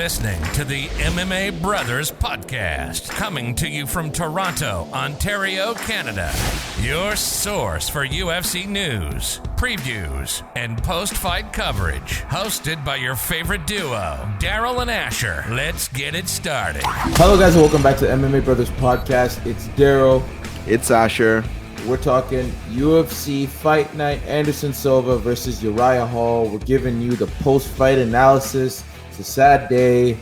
listening to the MMA Brothers Podcast, coming to you from Toronto, Ontario, Canada. Your source for UFC news, previews, and post-fight coverage. Hosted by your favorite duo, Daryl and Asher. Let's get it started. Hello guys, and welcome back to the MMA Brothers Podcast. It's Daryl. It's Asher. We're talking UFC Fight Night, Anderson Silva versus Uriah Hall. We're giving you the post-fight analysis. It's a sad day.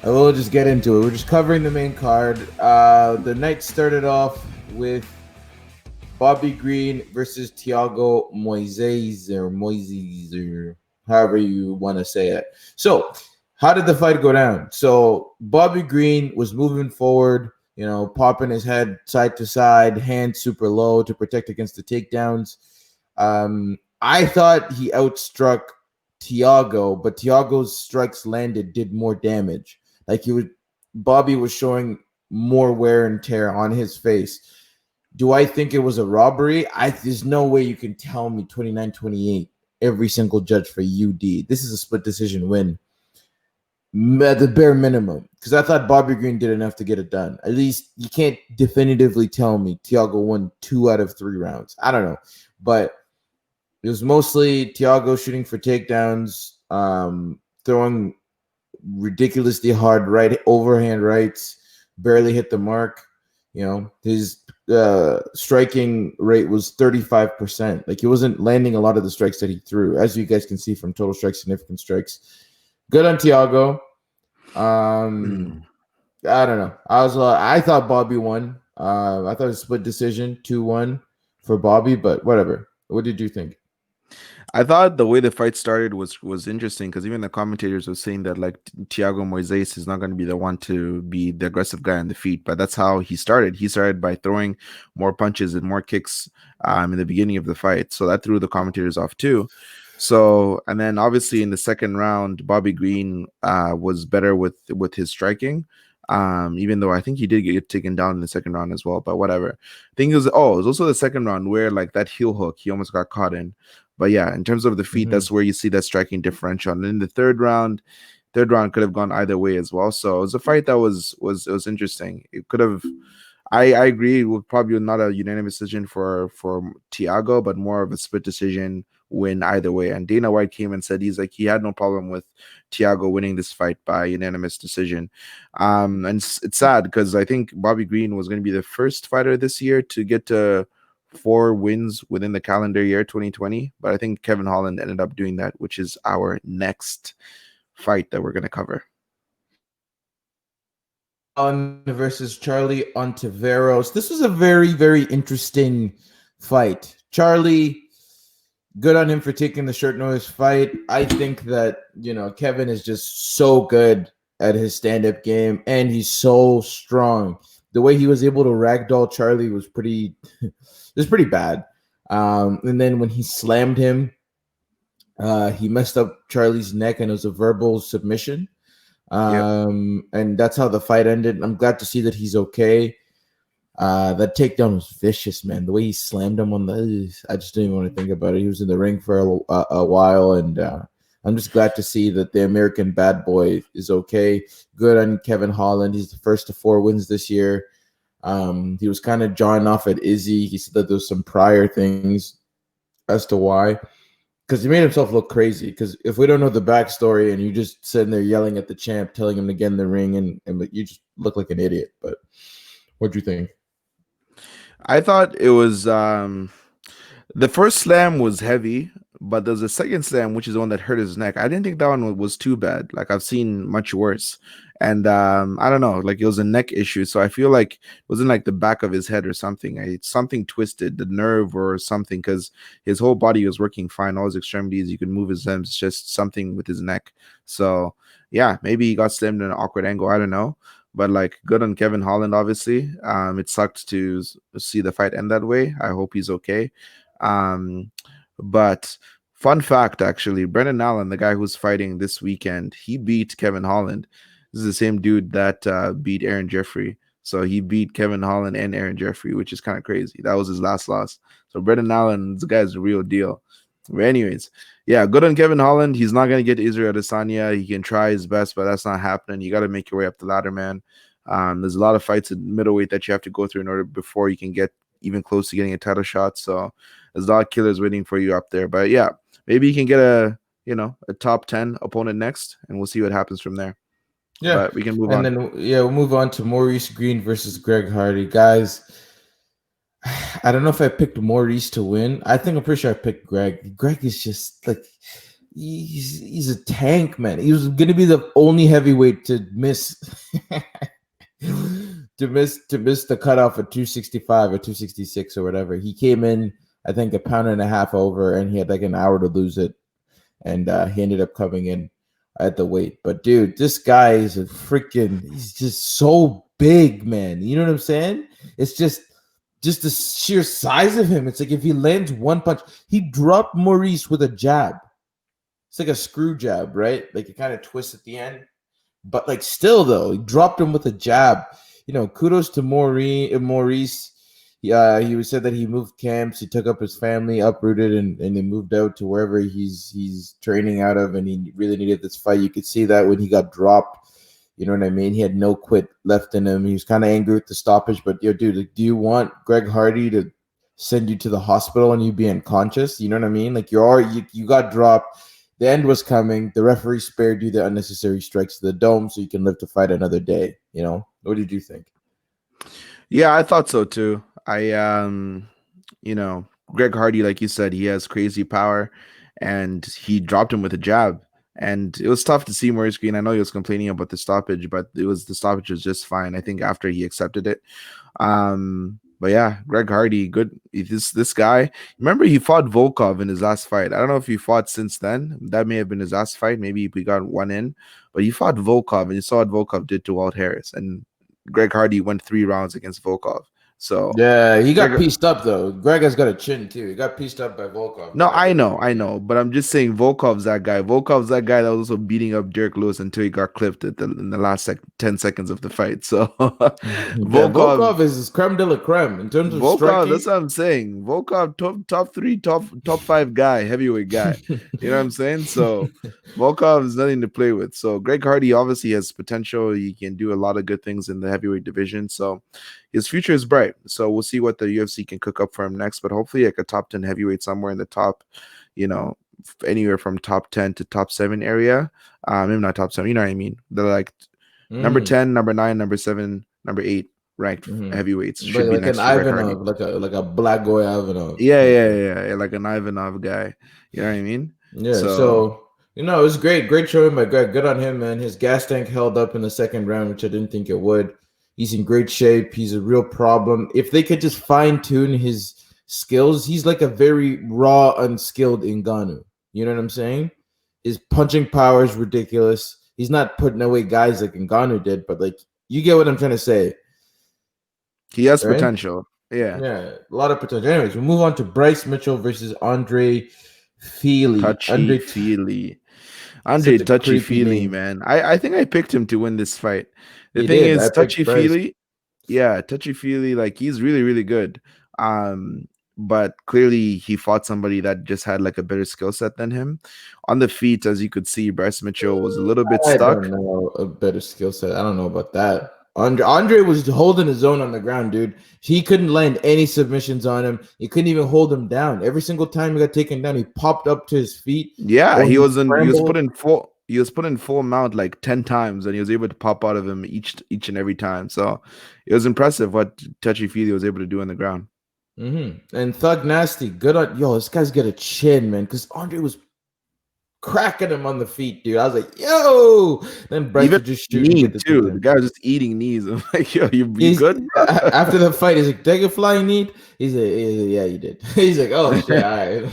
I will just get into it. We're just covering the main card. The night started off with Bobby Green versus Thiago Moises, or however you want to say it. So, how did the fight go down? So, Bobby Green was moving forward, popping his head side to side, hands super low to protect against the takedowns. I thought he outstruck Thiago, but Thiago's strikes did more damage. Bobby was showing more wear and tear on his face. Do I think it was a robbery? There's no way you can tell me 29-28 every single judge for UD. This is a split decision win at the bare minimum, because I thought Bobby Green did enough to get it done. At least you can't definitively tell me Thiago won 2 out of 3 rounds. I don't know, but it was mostly Thiago shooting for takedowns, throwing ridiculously hard overhand rights, barely hit the mark. His striking rate was 35%. He wasn't landing a lot of the strikes that he threw, as you guys can see from total strikes, significant strikes. Good on Thiago. I don't know. I thought Bobby won. I thought it was a split decision, 2-1 for Bobby, but whatever. What did you think? I thought the way the fight started was interesting, because even the commentators were saying that Thiago Moises is not going to be the one to be the aggressive guy on the feet, but that's how he started. He started by throwing more punches and more kicks in the beginning of the fight, so that threw the commentators off too. So, and then obviously in the second round, Bobby Green was better with his striking. Even though I think he did get taken down in the second round as well, but whatever. I think it was also the second round where that heel hook he almost got caught in. But yeah, in terms of the feet, that's where you see that striking differential. And in the third round could have gone either way as well. So it was a fight that was interesting. It could have. I agree. It would probably not a unanimous decision for Thiago, but more of a split decision win either way. And Dana White came and said he had no problem with Thiago winning this fight by unanimous decision. And it's sad, because I think Bobby Green was going to be the first fighter this year to get to 4 wins within the calendar year 2020, but I think Kevin Holland ended up doing that, which is our next fight that we're going to cover. Versus Charlie Ontiveros. This was a very, very interesting fight. Charlie, good on him for taking the short notice fight. I think that, Kevin is just so good at his stand-up game, and he's so strong. The way he was able to ragdoll Charlie was pretty bad. And then when he slammed him, he messed up Charlie's neck, and it was a verbal submission. And that's how the fight ended. I'm glad to see that he's okay. That takedown was vicious, man. The way he slammed him I just didn't even want to think about it. He was in the ring for a while, and I'm just glad to see that the American bad boy is okay. Good on Kevin Holland. He's the first to 4 wins this year. He was kind of jawing off at Izzy. He said that there's some prior things as to why. Because he made himself look crazy. Because if we don't know the backstory and you just sitting there yelling at the champ, telling him to get in the ring, and you just look like an idiot. But what'd you think? I thought it was the first slam was heavy, but there's a second slam, which is the one that hurt his neck. I didn't think that one was too bad. I've seen much worse. And I don't know, it was a neck issue. So I feel like it wasn't the back of his head or something. Something twisted the nerve or something, because his whole body was working fine. All his extremities, you could move his limbs, just something with his neck. So yeah, maybe he got slammed in an awkward angle. I don't know. But good on Kevin Holland, obviously. It sucked to see the fight end that way. I hope he's okay. But fun fact, actually, Brendan Allen, the guy who's fighting this weekend, he beat Kevin Holland. This is the same dude that beat Aaron Jeffrey. So he beat Kevin Holland and Aaron Jeffrey, which is kind of crazy. That was his last loss. So Brendan Allen, this guy's a real deal. But anyways, yeah, good on Kevin Holland. He's not gonna get Israel Adesanya. He can try his best, but that's not happening. You got to make your way up the ladder, man. There's a lot of fights at middleweight that you have to go through in order before you can get even close to getting a title shot. So there's a lot of killers waiting for you up there. But yeah, maybe you can get a top 10 opponent next, and we'll see what happens from there. Yeah, but we can move and on. then we'll move on to Maurice Green versus Greg Hardy, guys. I don't know if I picked Maurice to win. I'm pretty sure I picked Greg. Greg is just like he's a tank, man. He was gonna be the only heavyweight to miss to miss the cutoff at 265 or 266 or whatever. He came in, I think, a pound and a half over, and he had like an hour to lose it, and he ended up coming in at the weight. But dude, this guy is he's just so big, man. You know what I'm saying? It's just the sheer size of him. It's like if he lands one punch, he dropped Maurice with a jab. It's like a screw jab, right? Like it kind of twists at the end. But like still though, he dropped him with a jab. Kudos to Maurice. He said that he moved camps, he took up his family, uprooted, and he moved out to wherever he's training out of, and he really needed this fight. You could see that when he got dropped. You know what I mean? He had no quit left in him. He was kind of angry with the stoppage, but dude, do you want Greg Hardy to send you to the hospital and you be unconscious? You know what I mean? Like you got dropped. The end was coming. The referee spared you the unnecessary strikes to the dome so you can live to fight another day. What did you think? Yeah, I thought so too. Greg Hardy, like you said, he has crazy power, and he dropped him with a jab. And it was tough to see Maurice Green. I know he was complaining about the stoppage, but the stoppage was just fine, I think, after he accepted it. But yeah, Greg Hardy, good. This guy, remember he fought Volkov in his last fight. I don't know if he fought since then. That may have been his last fight. Maybe we got one in. But he fought Volkov, and you saw what Volkov did to Walt Harris. And Greg Hardy went 3 rounds against Volkov. So yeah, he got pieced up though. Greg has got a chin too. He got pieced up by Volkov. No, I know, but I'm just saying Volkov's that guy. Volkov's that guy that was also beating up Derek Lewis until he got clipped in the last 10 seconds of the fight. So Volkov is creme de la creme in terms of Volkov. striking. That's what I'm saying. Volkov, top 3, top 5 guy, heavyweight guy. You know what I'm saying? So Volkov is nothing to play with. So Greg Hardy obviously has potential. He can do a lot of good things in the heavyweight division. So his future is bright. So we'll see what the UFC can cook up for him next. But hopefully like a top 10 heavyweight somewhere in the top, anywhere from top 10 to top 7 area. Maybe not top 7, you know what I mean? They're like number 10, number 9, number 7, number 8 ranked heavyweights. Should be like next an Ivanov, like a black boy Ivanov. Yeah, like an Ivanov guy. You know what I mean? Yeah. So it was great showing by Greg. Good on him, man. His gas tank held up in the second round, which I didn't think it would. He's in great shape. He's a real problem. If they could just fine-tune his skills, he's like a very raw, unskilled Ngannou. You know what I'm saying? His punching power is ridiculous. He's not putting away guys like Ngannou did, but like you get what I'm trying to say. He has potential. Yeah, a lot of potential. Anyways, we'll move on to Bryce Mitchell versus Andre Thile. Andre Touchy-Feely, man. I think I picked him to win this fight. The thing is, Touchy-Feely, Touchy-Feely, like he's really, really good. But clearly he fought somebody that just had like a better skill set than him. On the feet, as you could see, Bryce Mitchell was a little bit stuck. I don't know, a better skill set. I don't know about that. Andre was holding his own on the ground, dude. He couldn't land any submissions on him. He couldn't even hold him down. Every single time he got taken down, he popped up to his feet. Yeah, he was put in full mount like 10 times, and he was able to pop out of him each and every time. So it was impressive what Touchy-Feely was able to do on the ground. And Thug Nasty, good on this guy's got a chin, man, because Andre was cracking him on the feet, dude. I was like, yo. Then Bryce would just shoot knee too. The guy was just eating knees. I'm like, yo, you good? After the fight, he's like, take a flying knee. He's like, yeah, you did. He's like, oh shit, all right.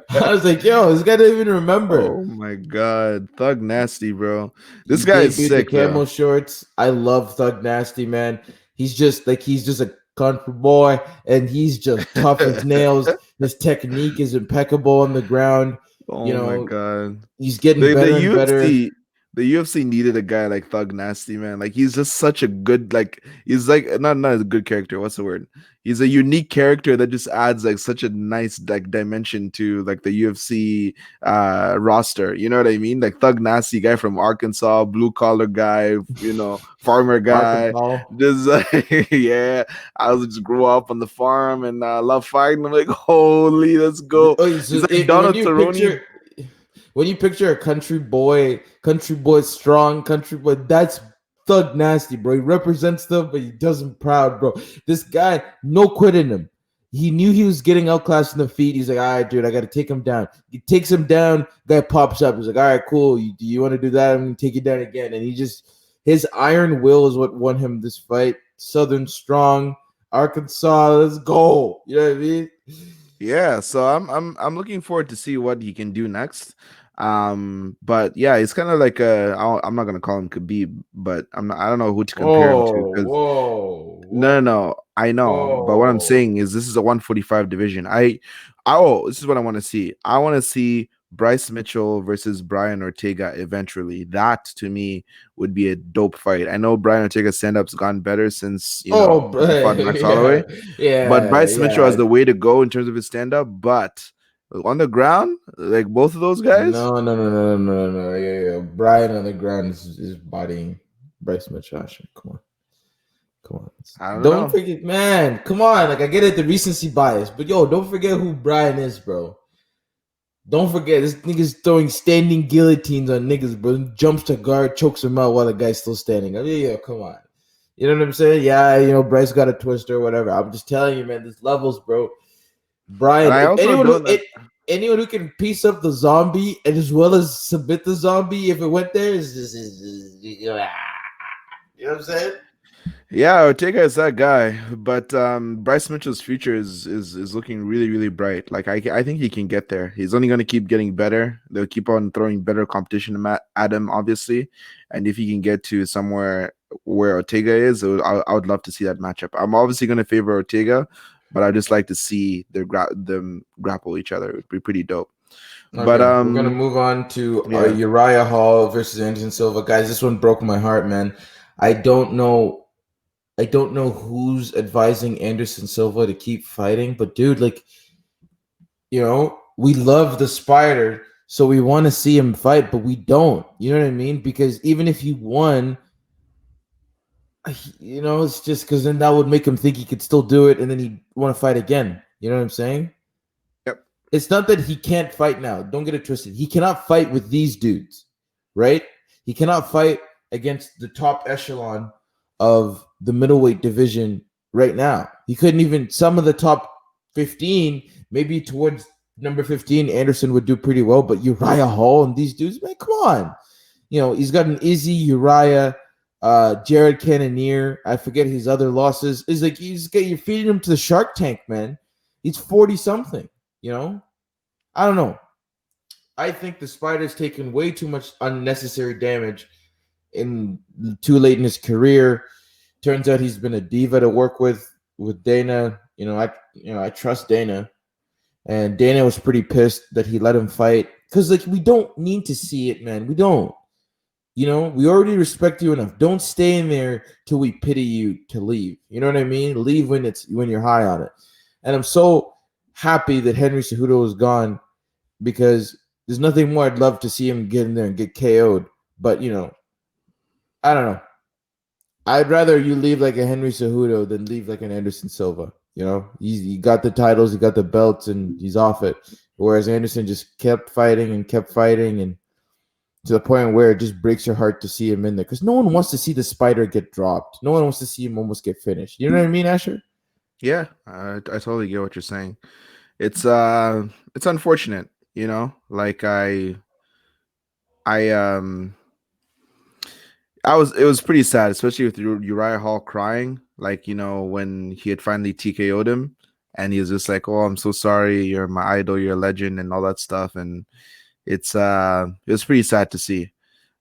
I was like, yo, this guy didn't even remember. Oh my god, Thug Nasty, bro. This guy is sick. The camo shorts. I love Thug Nasty, man. He's just a country boy, and he's just tough as nails. His technique is impeccable on the ground. Oh my god, he's getting better and better. the UFC needed a guy like Thug Nasty, man. Like he's just such a good, like he's like not a good character. What's the word? He's a unique character that just adds like such a nice like dimension to like the UFC roster. You know what I mean? Like Thug Nasty, guy from Arkansas, blue collar guy, farmer guy. Arkansas. Just yeah, I was just grew up on the farm and love fighting. I'm like, holy, let's go. Oh, He's so like when Donald you Cerrone. picture a country boy, strong country boy, that's Thug Nasty, bro. He represents them, but he does them proud, bro. This guy, no quit in him. He knew he was getting outclassed in the feet. He's like, all right, dude, I got to take him down. He takes him down. Guy pops up. He's like, all right, cool. Do you want to do that? I'm going to take you down again. And his iron will is what won him this fight. Southern strong, Arkansas, let's go. You know what I mean? Yeah, so I'm looking forward to see what he can do next. But yeah, it's kind of like I'm not gonna call him Khabib, but I don't know who to compare him to because no, I know, but what I'm saying is this is a 145 division. This is what I want to see. I want to see Bryce Mitchell versus Brian Ortega eventually. That to me would be a dope fight. I know Brian Ortega's stand-up's gone better since he fought Max Holloway. But Bryce Mitchell has the way to go in terms of his stand-up, but on the ground, like both of those guys. No. Yeah. Brian on the ground is bodying Bryce Mitchell. Come on. I don't know. Forget, man. Come on. Like I get it, the recency bias, but yo, don't forget who Brian is, bro. Don't forget this nigga's throwing standing guillotines on niggas, bro. Jumps to guard, chokes him out while the guy's still standing. I mean, come on. You know what I'm saying? Yeah, Bryce got a twister or whatever. I'm just telling you, man. There's levels, bro. Brian, anyone who can piece up the zombie and as well as submit the zombie if it went there is you know what I'm saying? Yeah, Ortega is that guy, but Bryce Mitchell's future is looking really, really bright. Like I think he can get there. He's only going to keep getting better. They'll keep on throwing better competition at him, obviously, and if he can get to somewhere where Ortega is, I would love to see that matchup. I'm obviously going to favor Ortega, but I just like to see them grapple each other. It'd be pretty dope. Okay, but we're gonna move on to Uriah Hall versus Anderson Silva. Guys, this one broke my heart, man. I don't know who's advising Anderson Silva to keep fighting, but dude, like, we love the Spider, so we want to see him fight, but we don't. You know what I mean? Because even if he won, it's just because then that would make him think he could still do it, and then he'd want to fight again. You know what I'm saying? Yep. It's not that he can't fight now. Don't get it twisted. He cannot fight with these dudes, right? He cannot fight against the top echelon of the middleweight division right now. He couldn't even, some of the top 15, maybe towards number 15, Anderson would do pretty well, but Uriah Hall and these dudes, man, come on. He's got an Izzy, Uriah, Jared Cannonier. I forget his other losses. It's like you're feeding him to the Shark Tank, man. He's 40-something, I don't know. I think the Spider's taken way too much unnecessary damage too late in his career. Turns out he's been a diva to work with Dana. I trust Dana, and Dana was pretty pissed that he let him fight because we don't need to see it, man. We don't. We already respect you enough. Don't stay in there till we pity you to leave. You know what I mean? Leave when you're high on it. And I'm so happy that Henry Cejudo is gone because there's nothing more I'd love to see him get in there and get KO'd. But I don't know. I'd rather you leave like a Henry Cejudo than leave like an Anderson Silva. He got the titles, he got the belts, and he's off it. Whereas Anderson just kept fighting, and to the point where it just breaks your heart to see him in there. Because no one wants to see the Spider get dropped. No one wants to see him almost get finished. You know what I mean, Asher? Yeah, I totally get what you're saying. It's unfortunate, Like it was pretty sad, especially with Uriah Hall crying, like, when he had finally TKO'd him and he was just like, oh, I'm so sorry, you're my idol, you're a legend and all that stuff. And it was pretty sad to see.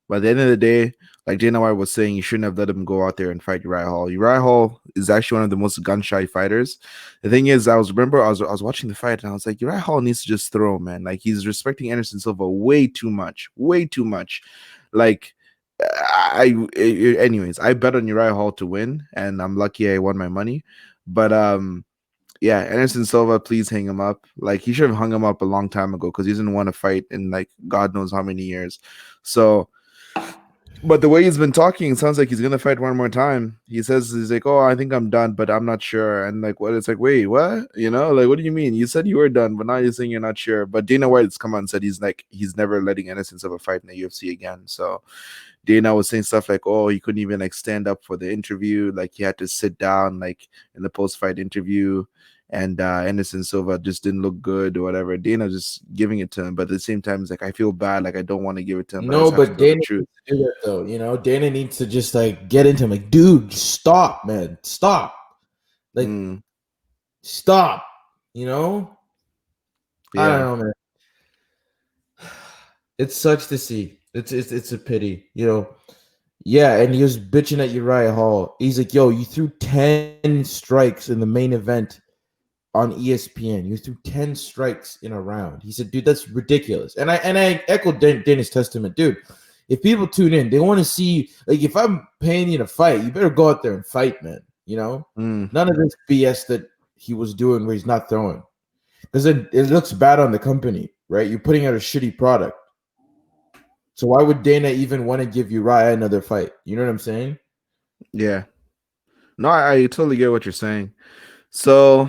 But at the end of the day, like Dana White was saying, you shouldn't have let him go out there and fight Uriah Hall. Uriah Hall is actually one of the most gun-shy fighters. The thing is, I was watching the fight and I was like, Uriah Hall needs to just throw, man. Like, he's respecting Anderson Silva way too much. Like, anyways, I bet on Uriah Hall to win, and I'm lucky I won my money. But yeah, Anderson Silva, please hang him up. Like, he should have hung him up a long time ago because he doesn't want to fight in like God knows how many years. So, but the way he's been talking, it sounds like he's gonna fight one more time. He says he's like, "Oh, I think I'm done, but I'm not sure." And like, what? It's like, wait, what? You know, like, what do you mean? You said you were done, but now you're saying you're not sure. But Dana White has come out and said he's never letting Anderson Silva fight in the UFC again. So Dana was saying stuff like, "Oh, he couldn't even like stand up for the interview. Like, he had to sit down like in the post-fight interview." And Anderson Silva just didn't look good or whatever. Dana just giving it to him, but at the same time, it's like, I feel bad. Like, I don't want to give it to him. No, but Dana needs to do that though. You know, Dana needs to just like get into him. Like, dude, stop, man, stop. Like, stop. You know. Yeah. I don't know, man. It sucks to see. It's a pity, you know. Yeah, and he was bitching at Uriah Hall. He's like, "Yo, you threw 10 strikes in the main event on ESPN. You threw 10 strikes in a round." He said, "Dude, that's ridiculous." And I echo Dana's testament, dude. If people tune in, they want to see, like, if I'm paying you to fight, you better go out there and fight, man. You know, none of this BS that he was doing where he's not throwing, because it looks bad on the company, right? You're putting out a shitty product. So why would Dana even want to give Uriah another fight? You know what I'm saying? Yeah. No, I totally get what you're saying. So,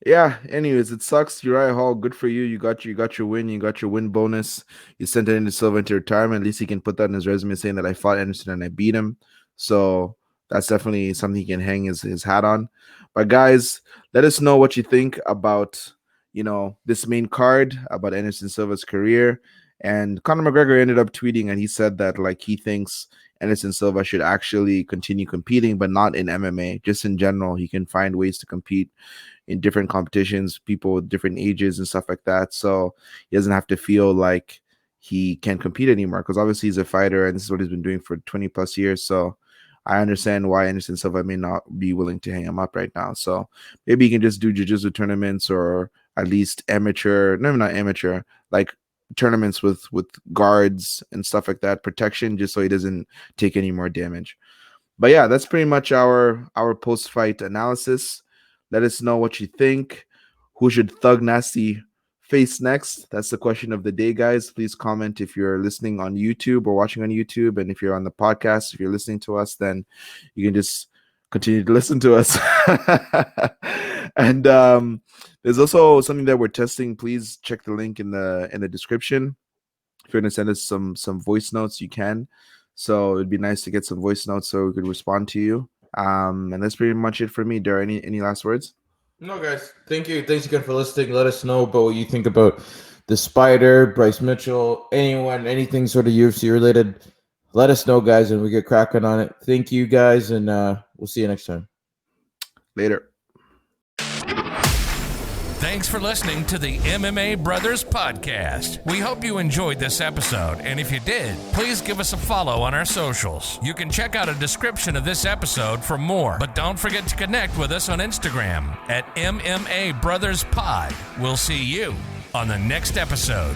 yeah, anyways, it sucks. Uriah Hall, good for you. You got your win. You got your win bonus. You sent it into Silva into retirement. At least he can put that in his resume saying that I fought Anderson and I beat him. So that's definitely something he can hang his hat on. But guys, let us know what you think about, you know, this main card, about Anderson Silva's career. And Conor McGregor ended up tweeting, and he said that like he thinks Anderson Silva should actually continue competing, but not in MMA, just in general. He can find ways to compete in different competitions, people with different ages and stuff like that. So he doesn't have to feel like he can't compete anymore, because obviously he's a fighter and this is what he's been doing for 20 plus years. So I understand why Anderson Silva may not be willing to hang him up right now. So maybe he can just do jiu-jitsu tournaments, or at least amateur, no, not amateur, like tournaments with guards and stuff like that, protection, just so he doesn't take any more damage. But yeah, that's pretty much our post-fight analysis. Let us know what you think. Who should Thug Nasty face next? That's the question of the day, guys. Please comment if you're listening on YouTube or watching on YouTube, and if you're on the podcast, if you're listening to us, then you can just continue to listen to us. And there's also something that we're testing. Please check the link in the description. If you're going to send us some voice notes, you can. So it'd be nice to get some voice notes so we could respond to you. And that's pretty much it for me. Dar, any last words? No, guys. Thank you. Thanks again for listening. Let us know about what you think about the Spider, Bryce Mitchell, anything sort of UFC related. Let us know, guys, and we get cracking on it. Thank you, guys, and we'll see you next time. Later. Thanks for listening to the MMA Brothers Podcast. We hope you enjoyed this episode, and if you did, please give us a follow on our socials. You can check out a description of this episode for more, but don't forget to connect with us on Instagram at MMA Brothers Pod. We'll see you on the next episode.